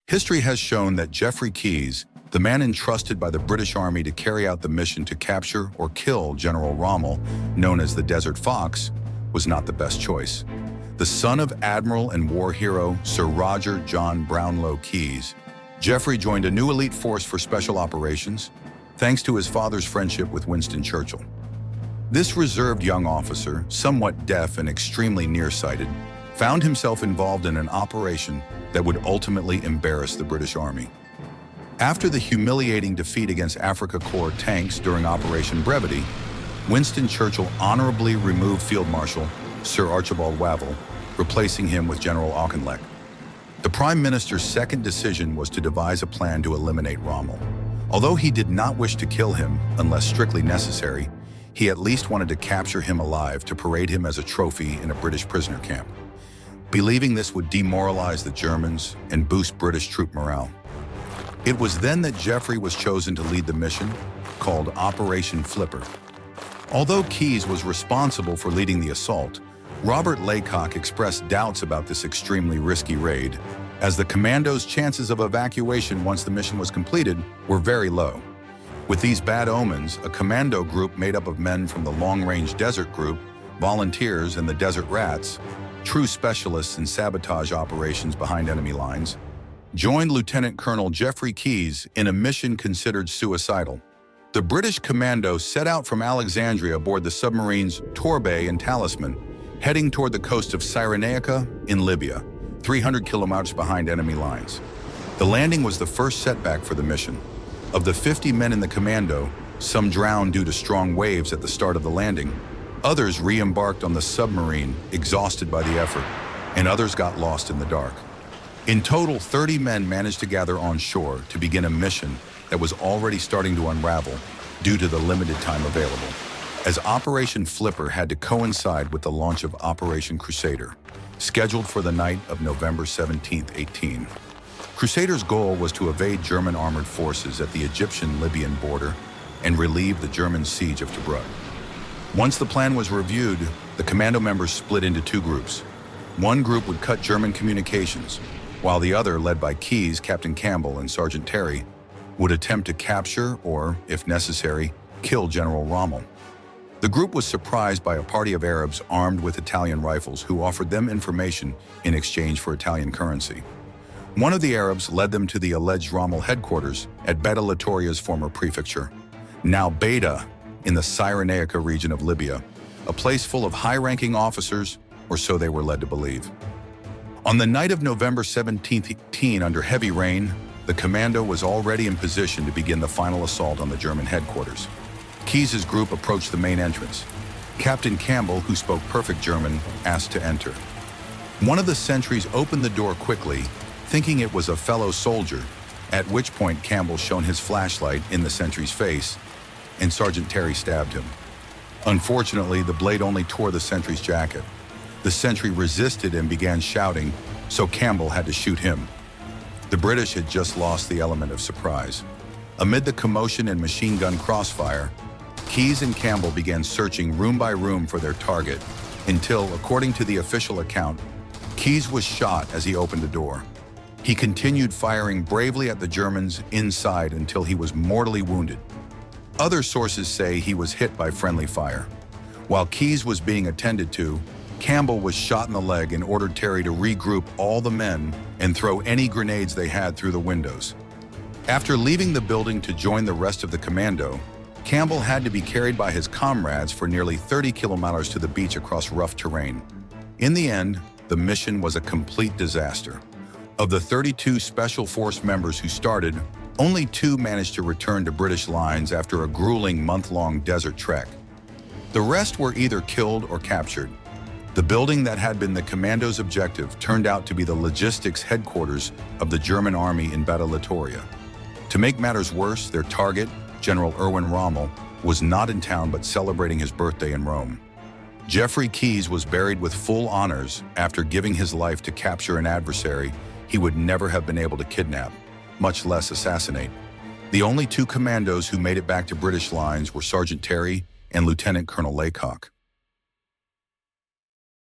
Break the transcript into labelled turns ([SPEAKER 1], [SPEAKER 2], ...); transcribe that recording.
[SPEAKER 1] History has shown that Geoffrey Keyes, the man entrusted by the British Army to carry out the mission to capture or kill General Rommel, known as the Desert Fox, was not the best choice. The son of Admiral and war hero Sir Roger John Brownlow Keyes, Geoffrey joined a new elite force for special operations, thanks to his father's friendship with Winston Churchill. This reserved young officer, somewhat deaf and extremely nearsighted, found himself involved in an operation that would ultimately embarrass the British Army. After the humiliating defeat against Afrika Korps tanks during Operation Brevity, Winston Churchill honorably removed Field Marshal Sir Archibald Wavell, replacing him with General Auchinleck. The Prime Minister's second decision was to devise a plan to eliminate Rommel. Although he did not wish to kill him unless strictly necessary, he at least wanted to capture him alive to parade him as a trophy in a British prisoner camp, believing this would demoralize the Germans and boost British troop morale. It was then that Geoffrey was chosen to lead the mission, called Operation Flipper. Although Keyes was responsible for leading the assault, Robert Laycock expressed doubts about this extremely risky raid, as the commandos' chances of evacuation once the mission was completed were very low. With these bad omens, a commando group made up of men from the Long-Range Desert Group, volunteers, and the Desert Rats, true specialists in sabotage operations behind enemy lines, joined Lieutenant Colonel Geoffrey Keyes in a mission considered suicidal. The British commando set out from Alexandria aboard the submarines Torbay and Talisman, heading toward the coast of Cyrenaica in Libya, 300 kilometers behind enemy lines. The landing was the first setback for the mission. Of the 50 men in the commando, some drowned due to strong waves at the start of the landing. Others re-embarked on the submarine, exhausted by the effort, and others got lost in the dark. In total, 30 men managed to gather on shore to begin a mission that was already starting to unravel due to the limited time available, as Operation Flipper had to coincide with the launch of Operation Crusader, scheduled for the night of November 17, 18. Crusader's goal was to evade German armored forces at the Egyptian-Libyan border and relieve the German siege of Tobruk. Once the plan was reviewed, the commando members split into two groups. One group would cut German communications, while the other, led by Keyes, Captain Campbell, and Sergeant Terry, would attempt to capture or, if necessary, kill General Rommel. The group was surprised by a party of Arabs armed with Italian rifles who offered them information in exchange for Italian currency. One of the Arabs led them to the alleged Rommel headquarters at Beta Litoria's former prefecture, now Beta, in the Cyrenaica region of Libya, a place full of high-ranking officers, or so they were led to believe. On the night of November 17, 18, under heavy rain, the commando was already in position to begin the final assault on the German headquarters. Keyes' group approached the main entrance. Captain Campbell, who spoke perfect German, asked to enter. One of the sentries opened the door quickly, thinking it was a fellow soldier, at which point Campbell shone his flashlight in the sentry's face, and Sergeant Terry stabbed him. Unfortunately, the blade only tore the sentry's jacket. The sentry resisted and began shouting, so Campbell had to shoot him. The British had just lost the element of surprise. Amid the commotion and machine gun crossfire, Keyes and Campbell began searching room by room for their target, until, according to the official account, Keyes was shot as he opened a door. He continued firing bravely at the Germans inside until he was mortally wounded. Other sources say he was hit by friendly fire. While Keyes was being attended to, Campbell was shot in the leg and ordered Terry to regroup all the men and throw any grenades they had through the windows. After leaving the building to join the rest of the commando, Campbell had to be carried by his comrades for nearly 30 kilometers to the beach across rough terrain. In the end, the mission was a complete disaster. Of the 32 Special Force members who started, only 2 managed to return to British lines after a grueling month-long desert trek. The rest were either killed or captured. The building that had been the commando's objective turned out to be the logistics headquarters of the German army in Beta Litoria. To make matters worse, their target, General Erwin Rommel, was not in town but celebrating his birthday in Rome. Geoffrey Keyes was buried with full honors after giving his life to capture an adversary he would never have been able to kidnap, much less assassinate. The only 2 commandos who made it back to British lines were Sergeant Terry and Lieutenant Colonel Laycock.